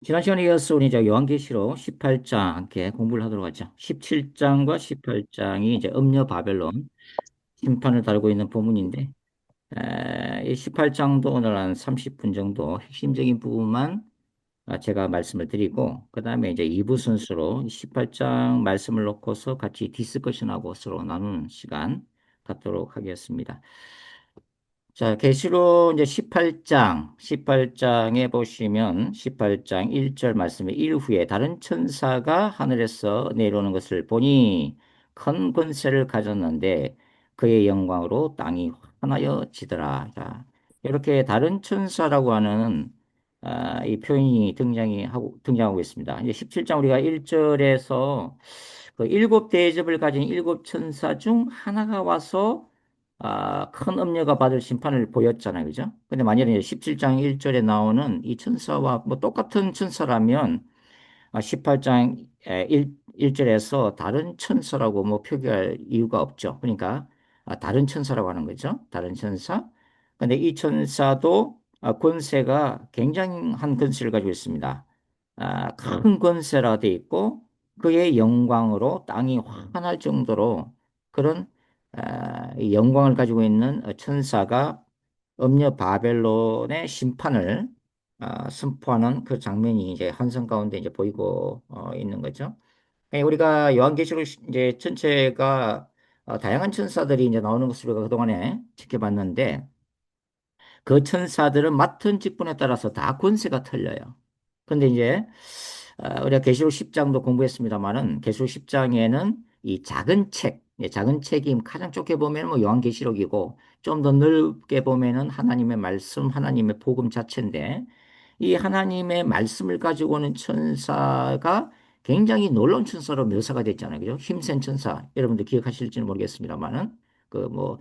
지난 시간에 이어서 우리 이제 요한계시록 18장 함께 공부를 하도록 하죠. 17장과 18장이 이제 음녀 바벨론 심판을 다루고 있는 본문인데, 이 18장도 오늘 한 30분 정도 핵심적인 부분만 제가 말씀을 드리고, 그 다음에 이제 2부 순서로 18장 말씀을 놓고서 같이 디스커션하고 서로 나누는 시간 갖도록 하겠습니다. 자, 계시록 이제 18장에 보시면 18장 1절 말씀에 이후에 다른 천사가 하늘에서 내려오는 것을 보니 큰 권세를 가졌는데 그의 영광으로 땅이 환하여지더라. 자, 이렇게 다른 천사라고 하는 이 표현이 등장하고 있습니다. 이제 17장 우리가 1절에서 그 일곱 대접을 가진 일곱 천사 중 하나가 와서 큰 음녀가 받을 심판을 보였잖아요. 그죠? 근데 만약에 이제 17장 1절에 나오는 이 천사와 뭐 똑같은 천사라면 18장 1절에서 다른 천사라고 뭐 표기할 이유가 없죠. 그러니까 다른 천사라고 하는 거죠. 다른 천사. 근데 이 천사도 권세가 굉장한 권세를 가지고 있습니다. 큰 권세라 돼 있고 그의 영광으로 땅이 환할 정도로 그런 이 영광을 가지고 있는 천사가 음녀 바벨론의 심판을 선포하는 그 장면이 이제 환상 가운데 이제 보이고 있는 거죠. 우리가 요한계시록 이제 전체가 다양한 천사들이 이제 나오는 것을 우리가 그동안에 지켜봤는데 그 천사들은 맡은 직분에 따라서 다 권세가 틀려요. 근데 이제 우리가 계시록 10장도 공부했습니다만은 계시록 10장에는 이 작은 책, 작은 책이 가장 좁게 보면 뭐 요한계시록이고 좀 더 넓게 보면은 하나님의 말씀, 하나님의 복음 자체인데 이 하나님의 말씀을 가지고 오는 천사가 굉장히 놀라운 천사로 묘사가 됐잖아요. 그죠? 힘센 천사. 여러분들 기억하실지는 모르겠습니다만은 그뭐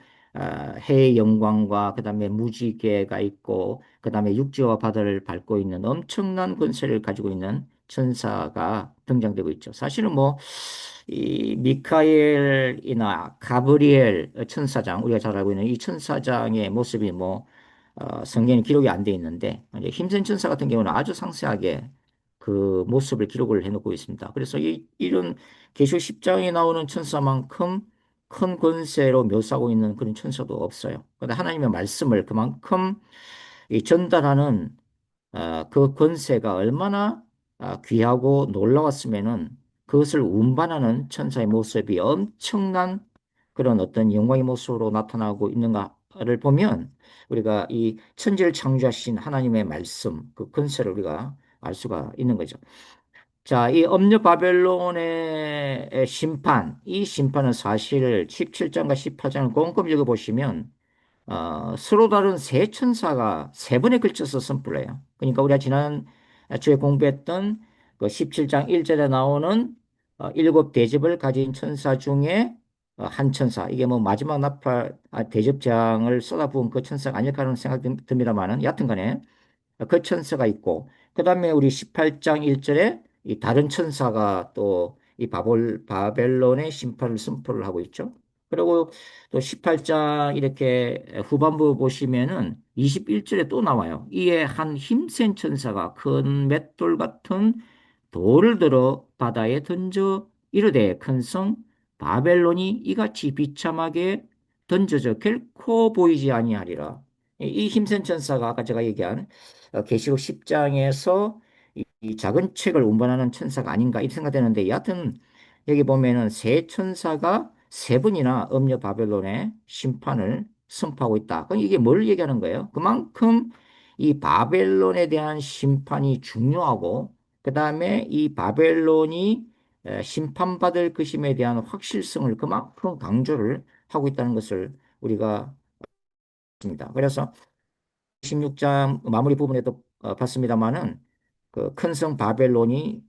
해의 영광과 그다음에 무지개가 있고 그다음에 육지와 바다를 밟고 있는 엄청난 권세를 가지고 있는 천사가 등장되고 있죠. 사실은 뭐 이 미카엘이나 가브리엘 천사장 우리가 잘 알고 있는 이 천사장의 모습이 뭐 성경에 기록이 안 돼 있는데 이제 힘센 천사 같은 경우는 아주 상세하게 그 모습을 기록을 해놓고 있습니다. 그래서 이런 계시록 10장에 나오는 천사만큼 큰 권세로 묘사하고 있는 그런 천사도 없어요. 그런데 하나님의 말씀을 그만큼 이 전달하는 그 권세가 얼마나 귀하고 놀라웠으면은 그것을 운반하는 천사의 모습이 엄청난 그런 어떤 영광의 모습으로 나타나고 있는가를 보면 우리가 이 천지를 창조하신 하나님의 말씀, 그 권세를 우리가 알 수가 있는 거죠. 자, 이 엄녀 바벨론의 심판, 이 심판은 사실 17장과 18장을 꼼꼼히 읽어보시면 서로 다른 세 천사가 세 번에 걸쳐서 선포를 해요. 그러니까 우리가 지난 주에 공부했던 그 17장 1절에 나오는 일곱 대접을 가진 천사 중에 한 천사, 이게 뭐 마지막 나팔 대접장을 쏟아부은 그 천사가 아닐까 하는 생각이 듭니다만은 여하튼 간에 그 천사가 있고, 그 다음에 우리 18장 1절에 이 다른 천사가 또 이 바벨론의 심판을 선포를 하고 있죠. 그리고 또 18장 이렇게 후반부 보시면은 21절에 또 나와요. 이에 한 힘센 천사가 큰 맷돌 같은 돌을 들어 바다에 던져 이르되 큰 성 바벨론이 이같이 비참하게 던져져 결코 보이지 아니하리라. 이 힘센 천사가 아까 제가 얘기한 계시록 10장에서 이 작은 책을 운반하는 천사가 아닌가 이렇게 생각되는데 여하튼 여기 보면은 세 천사가 세 번이나 음녀 바벨론의 심판을 선포하고 있다. 그럼 이게 뭘 얘기하는 거예요? 그만큼 이 바벨론에 대한 심판이 중요하고 그 다음에 이 바벨론이 심판받을 것임에 대한 확실성을 그만큼 강조를 하고 있다는 것을 우리가 습니다. 그래서 16장 마무리 부분에도 봤습니다마는 그 큰 성 바벨론이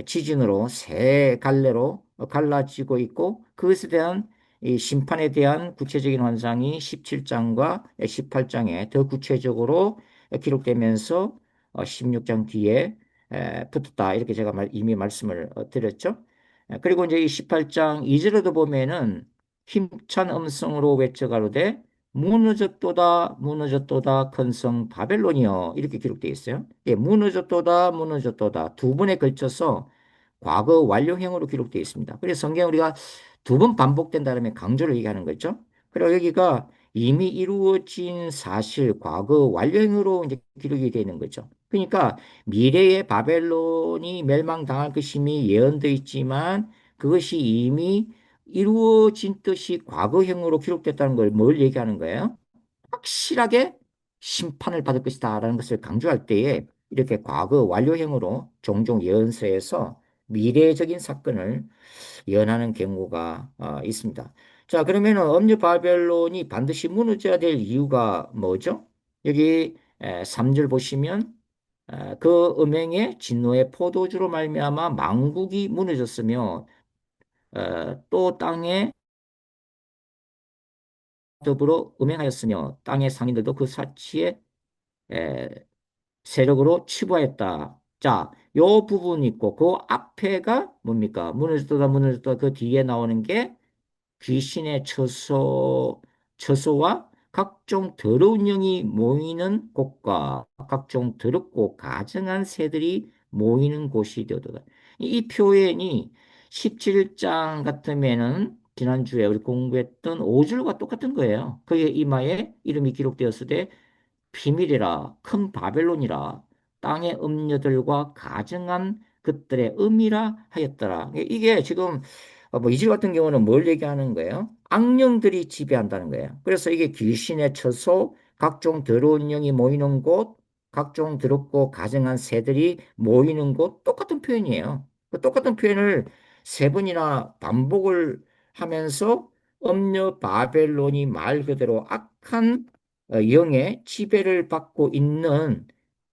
지진으로 세 갈래로 갈라지고 있고 그것에 대한 이 심판에 대한 구체적인 환상이 17장과 18장에 더 구체적으로 기록되면서 16장 뒤에 붙었다. 이렇게 제가 이미 말씀을 드렸죠. 그리고 이제 이 18장 2절에도 보면은 힘찬 음성으로 외쳐가로되 무너졌도다, 무너졌도다, 큰 성 바벨론이여. 이렇게 기록되어 있어요. 예, 무너졌도다, 무너졌도다. 두 번에 걸쳐서 과거 완료형으로 기록되어 있습니다. 그래서 성경 우리가 두 번 반복된 다음에 강조를 얘기하는 거죠. 그리고 여기가 이미 이루어진 사실, 과거 완료형으로 이제 기록이 되어 있는 거죠. 그러니까 미래의 바벨론이 멸망당할 것임이 예언되어 있지만 그것이 이미 이루어진 뜻이 과거형으로 기록됐다는 걸 뭘 얘기하는 거예요? 확실하게 심판을 받을 것이다라는 것을 강조할 때에 이렇게 과거 완료형으로 종종 예언서에서 미래적인 사건을 예언하는 경우가 있습니다. 자, 그러면은 엄류 바벨론이 반드시 무너져야 될 이유가 뭐죠? 여기 3절 보시면 그 음행의 진노의 포도주로 말미암아 망국이 무너졌으며 또 땅에 더불어 음행하였으며 땅의 상인들도 그 사치에 에, 세력으로 치부하였다. 자, 요 부분이 있고 그 앞에가 뭡니까? 무너졌다 무너졌다 그 뒤에 나오는 게 귀신의 처소와 각종 더러운 영이 모이는 곳과 각종 더럽고 가증한 새들이 모이는 곳이 되도다. 이 표현이 17장 같으면은 지난주에 우리 공부했던 5절과 똑같은 거예요. 그의 이마에 이름이 기록되었을 때 비밀이라 큰 바벨론이라 땅의 음녀들과 가증한 그들의 음이라 하였더라. 이게 지금 뭐 이질 같은 경우는 뭘 얘기하는 거예요? 악령들이 지배한다는 거예요. 그래서 이게 귀신의 처소, 각종 더러운 영이 모이는 곳, 각종 더럽고 가증한 새들이 모이는 곳 똑같은 표현이에요. 그 똑같은 표현을 세 번이나 반복을 하면서 음녀 바벨론이 말 그대로 악한 영의 지배를 받고 있는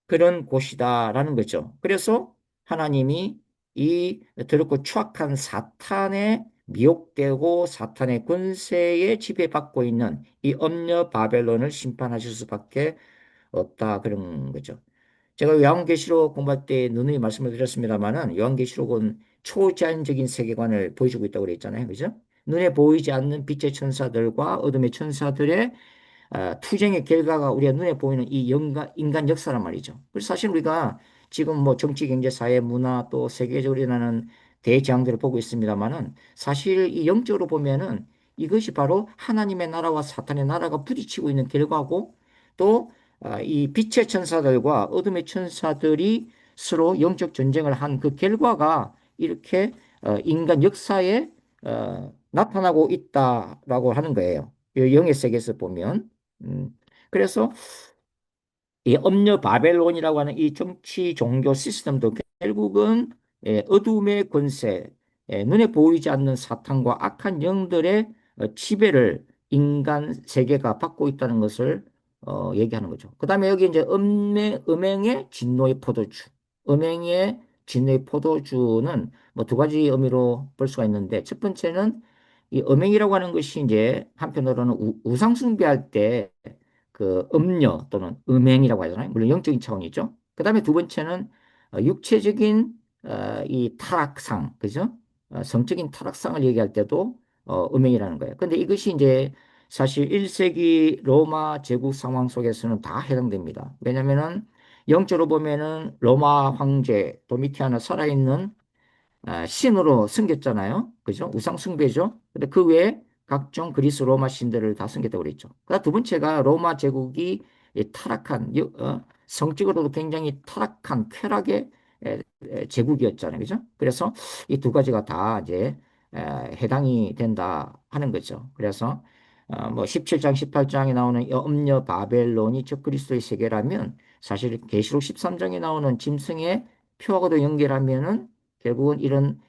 그런 곳이다라는 거죠. 그래서 하나님이 이 더럽고 추악한 사탄에 미혹되고 사탄의 권세에 지배받고 있는 이 엄녀 바벨론을 심판하실 수밖에 없다 그런 거죠. 제가 요한계시록 공부할 때 누누이 말씀을 드렸습니다만은 요한계시록은 초자연적인 세계관을 보여주고 있다고 그랬잖아요. 그죠? 눈에 보이지 않는 빛의 천사들과 어둠의 천사들의 투쟁의 결과가 우리가 눈에 보이는 이 인간 역사란 말이죠. 그래서 사실 우리가 지금 뭐 정치, 경제, 사회, 문화 또 세계적으로 일어나는 대재앙들을 보고 있습니다만은 사실 이 영적으로 보면은 이것이 바로 하나님의 나라와 사탄의 나라가 부딪히고 있는 결과고 또 이 빛의 천사들과 어둠의 천사들이 서로 영적 전쟁을 한 그 결과가 이렇게 인간 역사에 나타나고 있다라고 하는 거예요. 영의 세계에서 보면. 음, 그래서 이 엄녀 바벨론이라고 하는 이 정치 종교 시스템도 결국은 어둠의 권세, 눈에 보이지 않는 사탄과 악한 영들의 지배를 인간 세계가 받고 있다는 것을 얘기하는 거죠. 그 다음에 여기 이제 음행의 진노의 포도주. 음행의 진노의 포도주는 뭐 두 가지 의미로 볼 수가 있는데 첫 번째는 이 음행이라고 하는 것이 이제 한편으로는 우상 숭배할 때 그 음녀 또는 음행이라고 하잖아요. 물론 영적인 차원이죠. 그 다음에 두 번째는 육체적인 이 타락상, 그죠? 성적인 타락상을 얘기할 때도 음행이라는 거예요. 근데 이것이 이제 사실 1세기 로마 제국 상황 속에서는 다 해당됩니다. 왜냐면은 영적으로 보면은 로마 황제 도미티아는 살아있는 신으로 섬겼잖아요. 그죠? 우상 숭배죠. 근데 그 외에 각종 그리스 로마 신들을 다 섬겼다고 그랬죠. 그다음 두 번째가 로마 제국이 이 타락한 성적으로도 굉장히 타락한 쾌락의 제국이었잖아요. 그죠? 그래서 이 두 가지가 다 이제 해당이 된다 하는 거죠. 그래서 뭐 17장, 18장에 나오는 이 엄녀 바벨론이 적 그리스도의 세계라면 사실 계시록 13장에 나오는 짐승의 표하고도 연결하면은 결국은 이런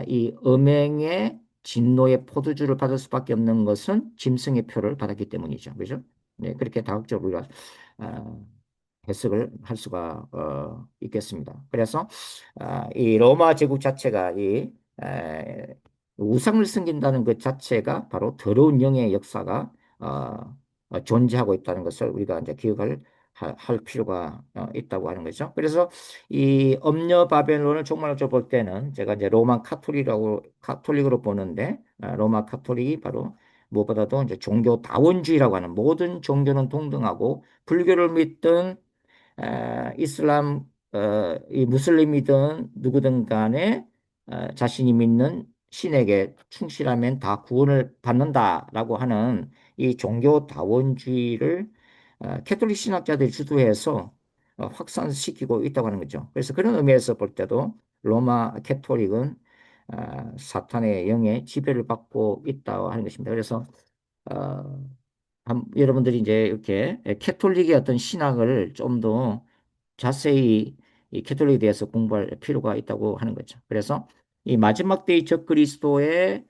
이 음행의 진노의 포도주를 받을 수밖에 없는 것은 짐승의 표를 받았기 때문이죠. 그죠? 네, 그렇게 다각적으로 우리가 어, 해석을 할 수가 있겠습니다. 그래서 이 로마 제국 자체가 이 우상을 섬긴다는 것 자체가 바로 더러운 영의 역사가 존재하고 있다는 것을 우리가 이제 기억을 할 필요가 있다고 하는 거죠. 그래서 이 엄녀 바벨론을 종말로 볼 때는 제가 이제 로마 카톨릭으로 보는데 로마 카톨릭이 바로 무엇보다도 이제 종교 다원주의라고 하는 모든 종교는 동등하고 불교를 믿든 이슬람, 이 무슬림이든 누구든 간에 자신이 믿는 신에게 충실하면 다 구원을 받는다라고 하는 이 종교 다원주의를 캐톨릭 신학자들이 주도해서 확산시키고 있다고 하는 거죠. 그래서 그런 의미에서 볼 때도 로마 캐톨릭은 사탄의 영의 지배를 받고 있다고 하는 것입니다. 그래서 어, 여러분들이 이제 이렇게 캐톨릭의 어떤 신학을 좀 더 자세히 이 캐톨릭에 대해서 공부할 필요가 있다고 하는 거죠. 그래서 이 마지막 때의 적그리스도의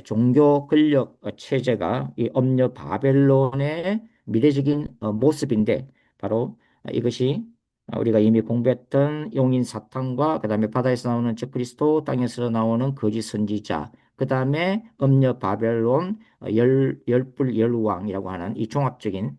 종교 권력 체제가 이 엄녀 바벨론의 미래적인 모습인데 바로 이것이 우리가 이미 공부했던 용인 사탄과 그다음에 바다에서 나오는 적그리스도, 땅에서 나오는 거짓 선지자, 그다음에 엄녀 바벨론 열불 열왕이라고 하는 이 종합적인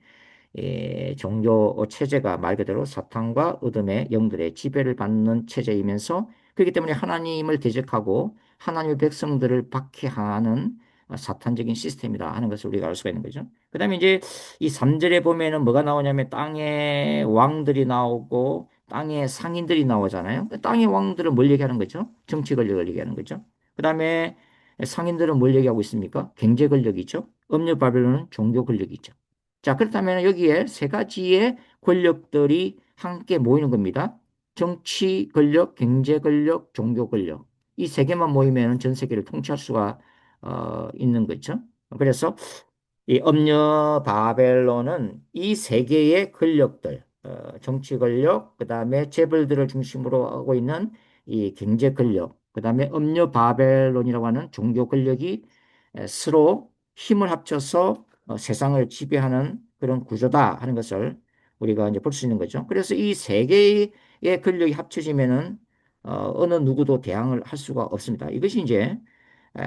종교 체제가 말 그대로 사탄과 어둠의 영들의 지배를 받는 체제이면서 그렇기 때문에 하나님을 대적하고 하나님의 백성들을 박해하는 사탄적인 시스템이다 하는 것을 우리가 알 수가 있는 거죠. 그다음에 이제 이 3절에 보면은 뭐가 나오냐면 땅의 왕들이 나오고 땅의 상인들이 나오잖아요. 땅의 왕들은 뭘 얘기하는 거죠? 정치 권력을 얘기하는 거죠. 그다음에 상인들은 뭘 얘기하고 있습니까? 경제 권력이죠. 음녀 바벨론은 종교 권력이죠. 자, 그렇다면 여기에 세 가지의 권력들이 함께 모이는 겁니다. 정치 권력, 경제 권력, 종교 권력. 이 세 개만 모이면 전 세계를 통치할 수가 있는 거죠. 그래서 이 엄녀 바벨론은 이 세 개의 권력들, 정치 권력, 그 다음에 재벌들을 중심으로 하고 있는 이 경제 권력, 그 다음에 엄녀 바벨론이라고 하는 종교 권력이 서로 힘을 합쳐서 세상을 지배하는 그런 구조다 하는 것을 우리가 이제 볼 수 있는 거죠. 그래서 이 세 개의 권력이 합쳐지면은 어느 누구도 대항을 할 수가 없습니다. 이것이 이제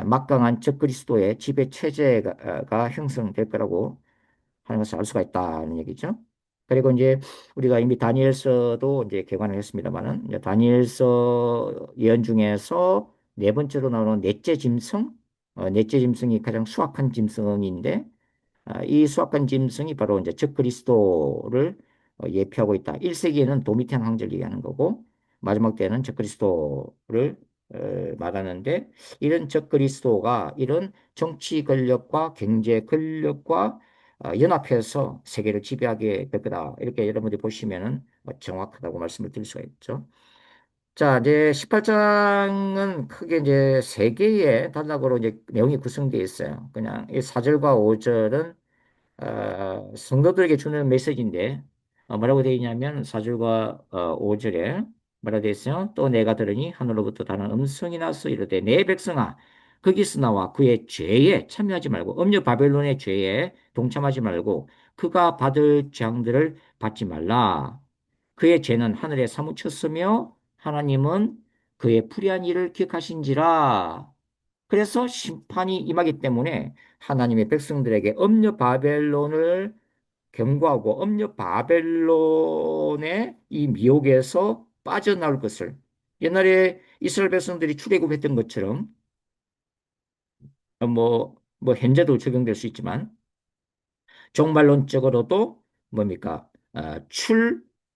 막강한 적그리스도의 지배 체제가 형성될 거라고 하는 것을 알 수가 있다는 얘기죠. 그리고 이제 우리가 이미 다니엘서도 이제 개관을 했습니다만은 이제 다니엘서 예언 중에서 네 번째로 나오는 넷째 짐승, 넷째 짐승이 가장 수악한 짐승인데 이 수악한 짐승이 바로 이제 적그리스도를 예표하고 있다. 1세기에는 도미티안 황제를 얘기하는 거고 마지막 때는 적그리스도를 말하는데 이런 적그리스도가 이런 정치 권력과 경제 권력과 연합해서 세계를 지배하게 될 거다. 이렇게 여러분들이 보시면은 정확하다고 말씀을 드릴 수가 있죠. 자, 이제 18장은 크게 이제 세 개의 단락으로 이제 내용이 구성되어 있어요. 그냥 이 4절과 5절은 성도들에게 주는 메시지인데 뭐라고 되어 있냐면 4절과 5절에 뭐라고 되어 있어요? 또 내가 들으니 하늘로부터 다른 음성이 나서 이르되 내 백성아 거기서 나와 그의 죄에 참여하지 말고 음녀 바벨론의 죄에 동참하지 말고 그가 받을 재앙들을 받지 말라. 그의 죄는 하늘에 사무쳤으며 하나님은 그의 불의한 일을 기억하신지라. 그래서 심판이 임하기 때문에 하나님의 백성들에게 엄녀 바벨론을 경고하고 엄녀 바벨론의 이 미혹에서 빠져나올 것을 옛날에 이스라엘 백성들이 출애굽했던 것처럼 뭐 현재도 적용될 수 있지만 종말론적으로도 뭡니까?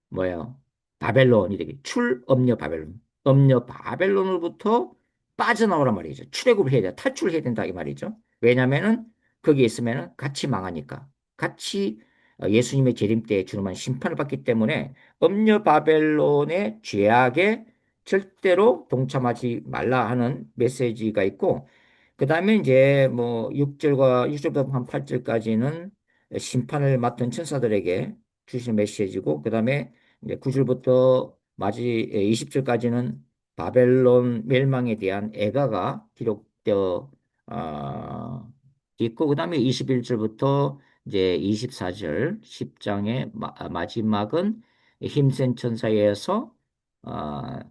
뭐예요? 바벨론이 되게 출엄녀 바벨론. 엄녀 바벨론으로부터 빠져나오란 말이죠. 출애굽을 해야 돼. 탈출해야 된다 이 말이죠. 왜냐면은 거기에 있으면은 같이 망하니까. 같이 예수님의 재림 때 주님은 심판을 받기 때문에 엄녀 바벨론의 죄악에 절대로 동참하지 말라 하는 메시지가 있고 그 다음에 이제 뭐 6절부터 한 8절까지는 심판을 맡은 천사들에게 주신 메시지고, 그 다음에 이제 9절부터 20절까지는 바벨론 멸망에 대한 애가가 기록되어 있고, 그 다음에 21절부터 이제 24절 10장의 마지막은 힘센 천사에 의해서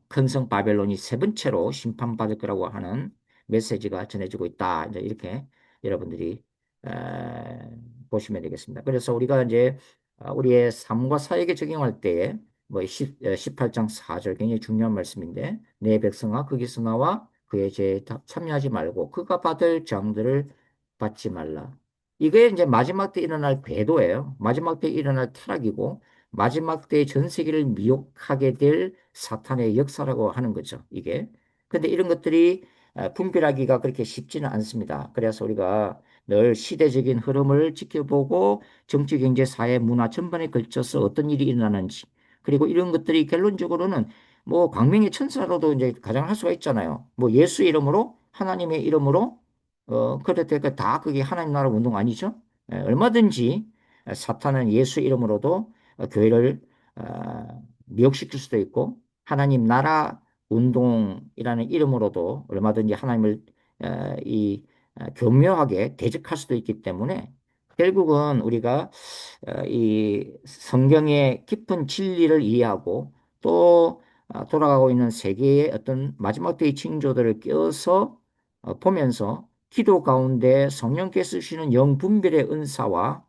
큰 성 바벨론이 세 번째로 심판받을 거라고 하는 메시지가 전해지고 있다. 이제 이렇게 여러분들이 보시면 되겠습니다. 그래서 우리가 이제 우리의 삶과 사역에 적용할 때에 뭐 18장 4절 굉장히 중요한 말씀인데 내 백성아 거기서 나와 그의 죄에 참여하지 말고 그가 받을 장들을 받지 말라. 이게 이제 마지막 때 일어날 궤도예요. 마지막 때 일어날 타락이고, 마지막 때 전 세계를 미혹하게 될 사탄의 역사라고 하는 거죠, 이게. 근데 이런 것들이 분별하기가 그렇게 쉽지는 않습니다. 그래서 우리가 늘 시대적인 흐름을 지켜보고 정치, 경제, 사회, 문화 전반에 걸쳐서 어떤 일이 일어나는지, 그리고 이런 것들이 결론적으로는 뭐 광명의 천사로도 이제 가정할 수가 있잖아요. 뭐 예수 이름으로, 하나님의 이름으로 그렇다니까 다 그게 하나님 나라 운동 아니죠? 얼마든지 사탄은 예수 이름으로도 교회를 미혹시킬 수도 있고 하나님 나라 운동이라는 이름으로도 얼마든지 하나님을 교묘하게 대적할 수도 있기 때문에 결국은 우리가 이 성경의 깊은 진리를 이해하고 또 돌아가고 있는 세계의 어떤 마지막 때의 징조들을 껴서 보면서 기도 가운데 성령께서 주시는 영 분별의 은사와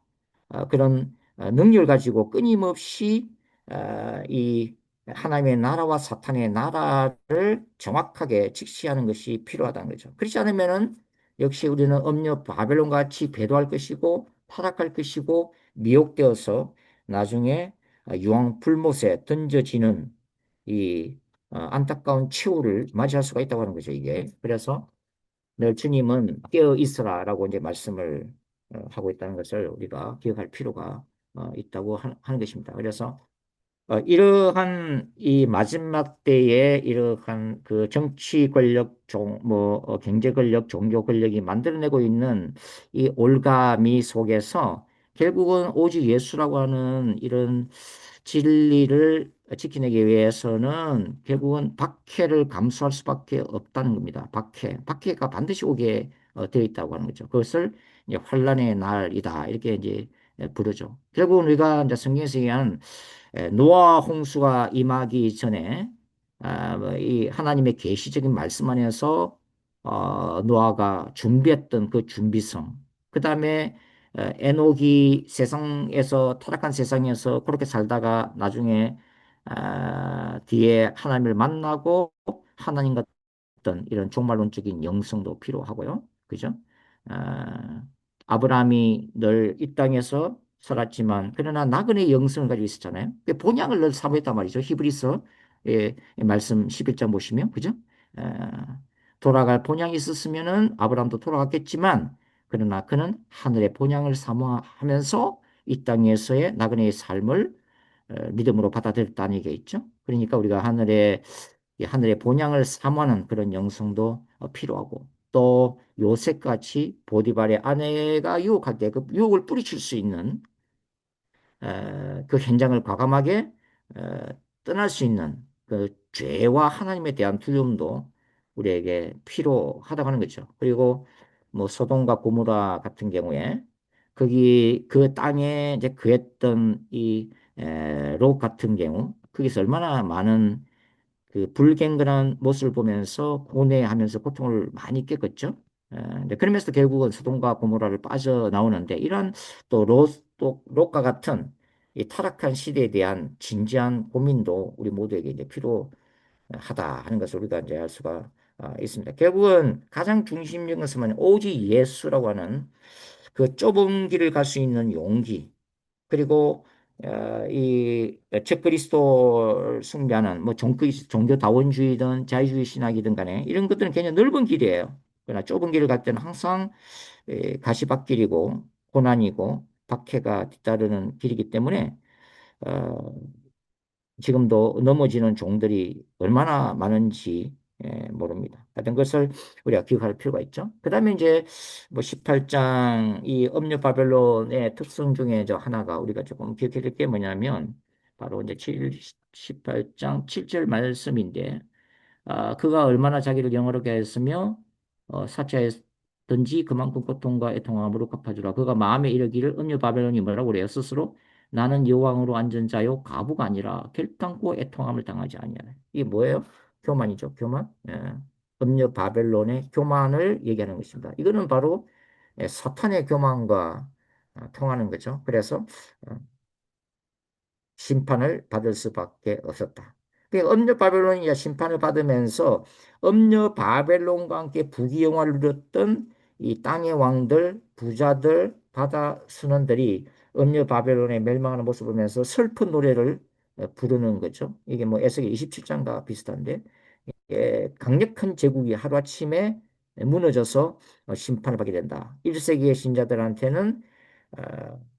그런 능력을 가지고 끊임없이 이 하나님의 나라와 사탄의 나라를 정확하게 직시하는 것이 필요하다는 거죠. 그렇지 않으면은 역시 우리는 음녀 바벨론 같이 배도할 것이고 타락할 것이고 미혹되어서 나중에 유황 불못에 던져지는 이 안타까운 최후를 맞이할 수가 있다고 하는 거죠, 이게. 그래서 늘 주님은 깨어 있으라라고 이제 말씀을 하고 있다는 것을 우리가 기억할 필요가 있다고 하는 것입니다. 그래서 이러한 이 마지막 때에 이러한 그 정치 권력, 경제 권력, 종교 권력이 만들어내고 있는 이 올가미 속에서 결국은 오직 예수라고 하는 이런 진리를 지키기 위해서는 결국은 박해를 감수할 수밖에 없다는 겁니다. 박해가 반드시 오게 되어 있다고 하는 거죠. 그것을 이제 환란의 날이다 이렇게 이제 부르죠. 결국은 우리가 이제 성경에서 얘기한 노아 홍수가 임하기 전에 뭐이 하나님의 계시적인 말씀 안에서 노아가 준비했던 그 준비성, 그 다음에 에녹이 세상에서 타락한 세상에서 그렇게 살다가 나중에 뒤에 하나님을 만나고 하나님과 어떤 이런 종말론적인 영성도 필요하고요. 그죠? 아, 아브라함이 늘 이 땅에서 살았지만 그러나 나그네의 영성을 가지고 있었잖아요. 그 본향을 늘 사모했단 말이죠. 히브리서 말씀 11장 보시면 그죠? 아, 돌아갈 본향이 있었으면은 아브라함도 돌아갔겠지만 그러나 그는 하늘의 본향을 사모하면서 이 땅에서의 나그네의 삶을 믿음으로 받아들였다는 얘기가 있죠. 그러니까 우리가 이 하늘의 본향을 사모하는 그런 영성도 필요하고 또 요셉같이 보디발의 아내가 유혹할 때 그 유혹을 뿌리칠 수 있는 그 현장을 과감하게 떠날 수 있는 그 죄와 하나님에 대한 두려움도 우리에게 필요하다고 하는 거죠. 그리고 뭐 소돔과 고모라 같은 경우에 거기 그 땅에 이제 그했던 롯 같은 경우 거기서 얼마나 많은 그 불갱건한 모습을 보면서 고뇌하면서 고통을 많이 겪었죠. 근데 그러면서 결국은 소돔과 고모라를 빠져나오는데 이런 또 롯과 같은 이 타락한 시대에 대한 진지한 고민도 우리 모두에게 이제 필요하다 하는 것을 우리가 이제 알 수가 있습니다. 결국은 가장 중심적인 것은 오직 예수라고 하는 그 좁은 길을 갈 수 있는 용기 그리고 이 적그리스도를 숭배하는 뭐 종교다원주의든 자유주의 신학이든 간에 이런 것들은 굉장히 넓은 길이에요. 그러나 좁은 길을 갈 때는 항상 가시밭길이고 고난이고 박해가 뒤따르는 길이기 때문에 어, 지금도 넘어지는 종들이 얼마나 많은지 모릅니다. 하여튼 것을 우리가 기억할 필요가 있죠. 그 다음에 이제 뭐 18장 이 음녀 바벨론의 특성 중에 저 하나가 우리가 조금 기억해야 될 게 뭐냐면 바로 이제 18장 7절 말씀인데 그가 얼마나 자기를 영화롭게 했으며 사차했든지 그만큼 고통과 애통함으로 갚아주라. 그가 마음에 이르기를 음녀 바벨론이 뭐라고 그래요? 스스로 나는 여왕으로 앉은 자요 가부가 아니라 결단코 애통함을 당하지 아니하네. 이게 뭐예요? 교만이죠. 교만. 음녀 바벨론의 교만을 얘기하는 것입니다. 이거는 바로 사탄의 교만과 통하는 거죠. 그래서 어, 심판을 받을 수밖에 없었다. 그러니까 음녀 바벨론이 심판을 받으면서 음녀 바벨론과 함께 부귀영화를 누렸던 이 땅의 왕들, 부자들, 바다 선원들이 음녀 바벨론의 멸망하는 모습을 보면서 슬픈 노래를 부르는 거죠. 이게 뭐 에스겔 27장과 비슷한데 예, 강력한 제국이 하루아침에 무너져서 심판을 받게 된다. 1세기의 신자들한테는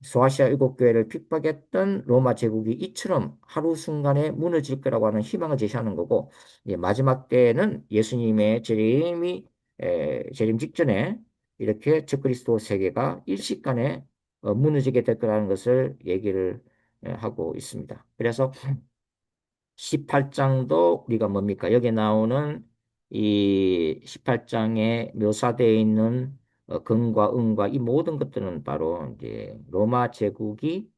소아시아 일곱 교회를 핍박했던 로마 제국이 이처럼 하루 순간에 무너질 거라고 하는 희망을 제시하는 거고, 예, 마지막 때에는 예수님의 재림 직전에 이렇게 적그리스도 세계가 일시간에 무너지게 될 거라는 것을 얘기를 하고 있습니다. 그래서 18장도 우리가 뭡니까? 여기 나오는 이 18장에 묘사되어 있는 금과 은과 이 모든 것들은 바로 이제 로마 제국이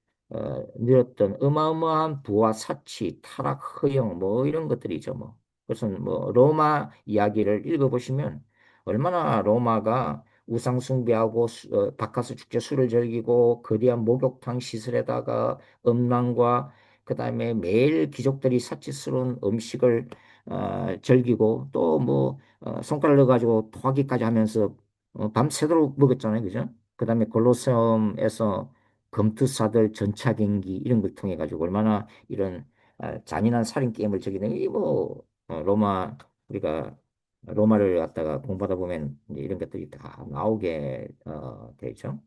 누렸던 어마어마한 부와 사치, 타락, 허영 뭐 이런 것들이죠. 뭐. 그래서 뭐 로마 이야기를 읽어보시면 얼마나 로마가 우상 숭배하고 바카스 축제 술을 즐기고 거대한 목욕탕 시설에다가 음란과 그다음에 매일 귀족들이 사치스러운 음식을 즐기고 또 뭐 손가락 넣어가지고 토하기까지 하면서 밤새도록 먹었잖아요, 그죠? 그다음에 골로세움에서 검투사들 전차 경기 이런 걸 통해 가지고 얼마나 이런 잔인한 살인 게임을 즐기는 이뭐 로마 우리가 로마를 갖다가 공부하다 보면 이제 이런 것들이 다 나오게 되죠.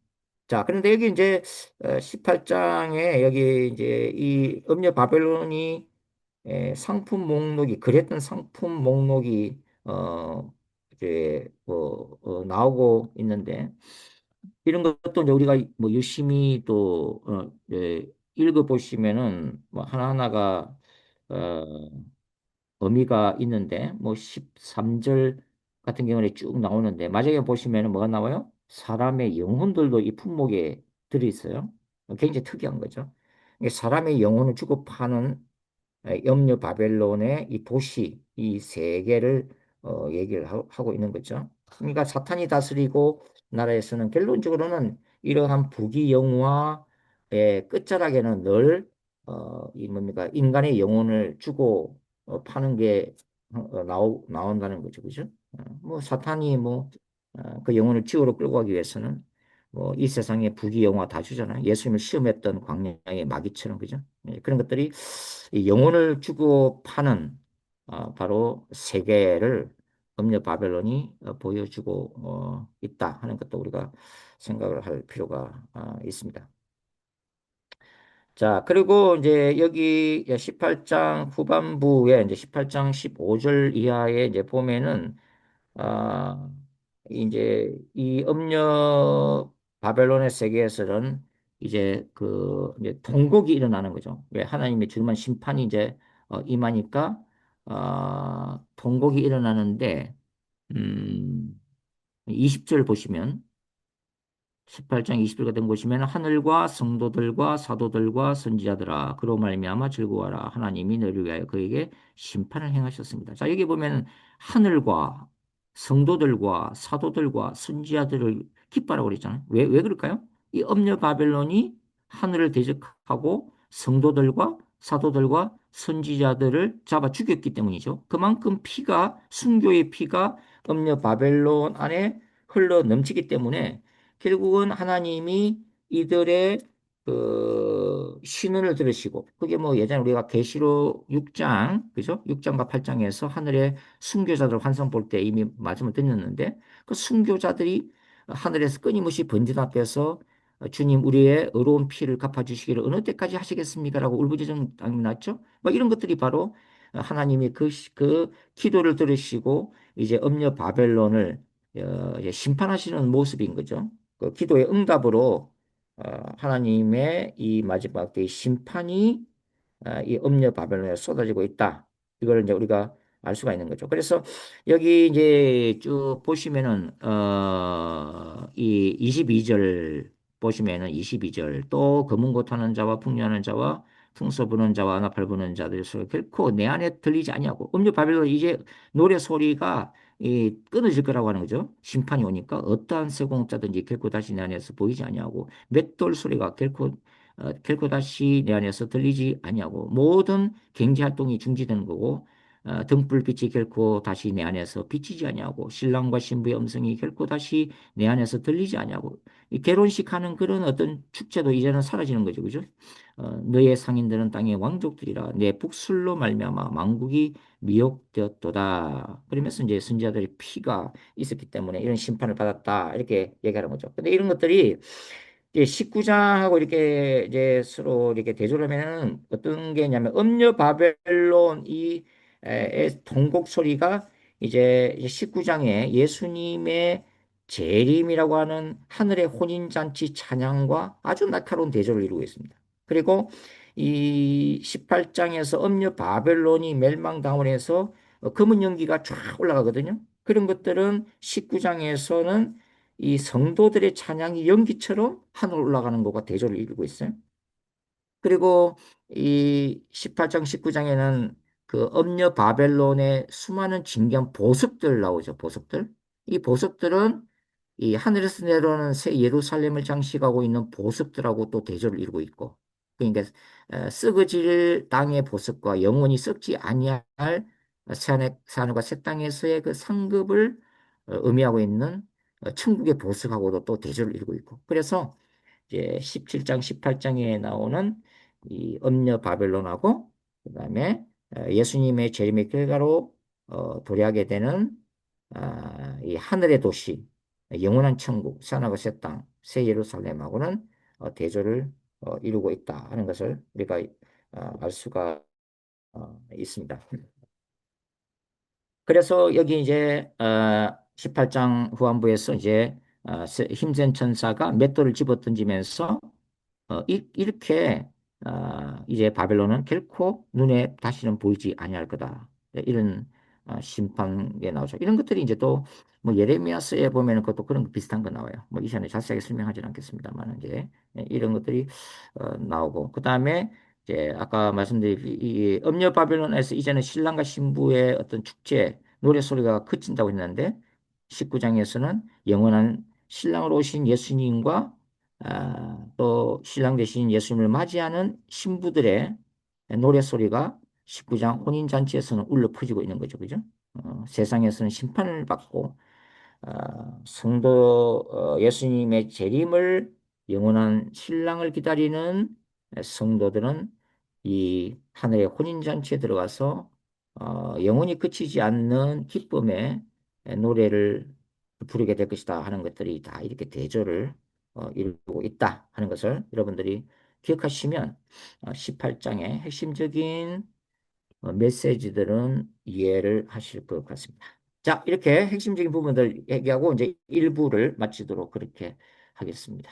자, 그런데 여기 이제 18장에 여기 이제 이 음녀 바벨론이 상품 목록이 그랬던 상품 목록이 이제 뭐 나오고 있는데 이런 것도 이제 우리가 뭐 열심히 또 읽어 보시면은 뭐 하나하나가 어, 의미가 있는데 뭐 13절 같은 경우에 쭉 나오는데 마지막에 보시면은 뭐가 나와요? 사람의 영혼들도 이 품목에 들어있어요. 굉장히 특이한 거죠. 이게 사람의 영혼을 주고 파는 염려 바벨론의 이 도시, 이 세계를 얘기를 하고 있는 거죠. 그러니까 사탄이 다스리고 나라에서는 결론적으로는 이러한 부귀영화의 끝자락에는 늘 이 뭡니까 인간의 영혼을 주고 파는 게 나온다는 거죠, 그죠? 뭐 사탄이 뭐 그 영혼을 지옥으로 끌고 가기 위해서는 뭐 이 세상에 부귀영화 다 주잖아요. 예수님을 시험했던 광야의 마귀처럼 그죠? 예, 그런 것들이 이 영혼을 주고 파는 바로 세계를 음녀 바벨론이 보여주고 있다 하는 것도 우리가 생각을 할 필요가 있습니다. 자, 그리고 이제 여기 18장 후반부에 이제 18장 15절 이하에 이제 보면은 아, 이제 이 음녀 바벨론의 세계에서는 이제 그 이제 통곡이 일어나는 거죠. 왜 하나님의 주님한 심판이 이제 임하니까 통곡이 일어나는데 20절 보시면 18장 20절 같은 거 보시면 하늘과 성도들과 사도들과 선지자들아 그로 말미암아 즐거워하라 하나님이 너희를 위하여 그에게 심판을 행하셨습니다. 자 여기 보면 하늘과 성도들과 사도들과 선지자들을 기뻐하라고 그랬잖아요. 왜 그럴까요? 이 엄녀 바벨론이 하늘을 대적하고 성도들과 사도들과 선지자들을 잡아 죽였기 때문이죠. 그만큼 피가 순교의 피가 엄녀 바벨론 안에 흘러 넘치기 때문에 결국은 하나님이 이들의 그 신원을 들으시고 그게 뭐 예전에 우리가 계시록 6장 그죠? 6장과 8장에서 하늘의 순교자들 환상 볼 때 이미 말씀을 드렸는데 그 순교자들이 하늘에서 끊임없이 번진 앞에서 주님 우리의 의로운 피를 갚아주시기를 어느 때까지 하시겠습니까? 라고 울부짖은 땅이 났죠. 뭐 이런 것들이 바로 하나님이 그 기도를 들으시고 이제 음녀 바벨론을 이제 심판하시는 모습인 거죠. 그 기도의 응답으로 하나님의 이 마지막 때의 심판이 이 음녀 바벨론에 쏟아지고 있다. 이걸 이제 우리가 알 수가 있는 거죠. 그래서 여기 이제 쭉 보시면은 이 22절 보시면은 22절 또 검은 고 타는 자와 풍류하는 자와 풍서 부는 자와 나팔 부는 자들의 소리가 결코 내 안에 들리지 아니하고 음녀 바벨론 이제 노래 소리가 이 끊어질 거라고 하는 거죠. 심판이 오니까 어떠한 세공자든지 결코 다시 내 안에서 보이지 아니하고 맷돌 소리가 결코 다시 내 안에서 들리지 아니하고 모든 경제 활동이 중지되는 거고 등불빛이 결코 다시 내 안에서 비치지 아니하고 신랑과 신부의 음성이 결코 다시 내 안에서 들리지 아니하고 이 결혼식 하는 그런 어떤 축제도 이제는 사라지는 거죠, 그죠? 너의 상인들은 땅의 왕족들이라 내 북술로 말미암아 만국이 미혹되었도다. 그러면서 이제 선지자들의 피가 있었기 때문에 이런 심판을 받았다 이렇게 얘기하는 거죠. 근데 이런 것들이 이제 19장하고 이렇게 이제 서로 이렇게 대조를 하면은 어떤 게 있냐면 음녀 바벨론 통곡 소리가 이제 19장에 예수님의 재림이라고 하는 하늘의 혼인잔치 찬양과 아주 날카로운 대조를 이루고 있습니다. 그리고 이 18장에서 음녀 바벨론이 멸망당을 해서 검은 연기가 쫙 올라가거든요. 그런 것들은 19장에서는 이 성도들의 찬양이 연기처럼 하늘 올라가는 것과 대조를 이루고 있어요. 그리고 이 18장, 19장에는 그 엄녀 바벨론의 수많은 진귀한 보석들 나오죠, 보석들. 이 보석들은 이 하늘에서 내려오는 새 예루살렘을 장식하고 있는 보석들하고 또 대조를 이루고 있고. 그러니까 썩어질 땅의 보석과 영원히 썩지 아니할 새하늘과 새 땅에서의 그 상급을 의미하고 있는 천국의 보석하고도 또 대조를 이루고 있고. 그래서 이제 17장, 18장에 나오는 이 음녀 바벨론하고 그다음에 예수님의 재림의 결과로 도래하게 되는 이 하늘의 도시, 영원한 천국, 새하늘과 새 땅, 새 예루살렘하고는 대조를 이루고 있다 하는 것을 우리가 알 수가 있습니다. 그래서 여기 이제 18장 후반부에서 이제 힘센 천사가 맷돌을 집어던지면서 이렇게 이제 바벨론은 결코 눈에 다시는 보이지 아니할 거다. 이런 심판에 나오죠. 이런 것들이 이제 또 뭐 예레미야서에 보면은 그것도 그런 거 비슷한 거 나와요. 뭐 이 시간에 자세하게 설명하지는 않겠습니다만 이제 이런 것들이 나오고 그다음에 이제 아까 말씀드린 이 음녀 바벨론에서 이제는 신랑과 신부의 어떤 축제 노래 소리가 그친다고 했는데 19장에서는 영원한 신랑으로 오신 예수님과 또 신랑 되신 예수님을 맞이하는 신부들의 노래소리가 19장 혼인잔치에서는 울려 퍼지고 있는 거죠. 그죠? 세상에서는 심판을 받고 성도 예수님의 재림을 영원한 신랑을 기다리는 성도들은 이 하늘의 혼인잔치에 들어가서 영원히 그치지 않는 기쁨의 노래를 부르게 될 것이다 하는 것들이 다 이렇게 대조를 이루고 있다 하는 것을 여러분들이 기억하시면 18장의 핵심적인 메시지들은 이해를 하실 것 같습니다. 자, 이렇게 핵심적인 부분들 얘기하고 이제 일부를 마치도록 그렇게 하겠습니다.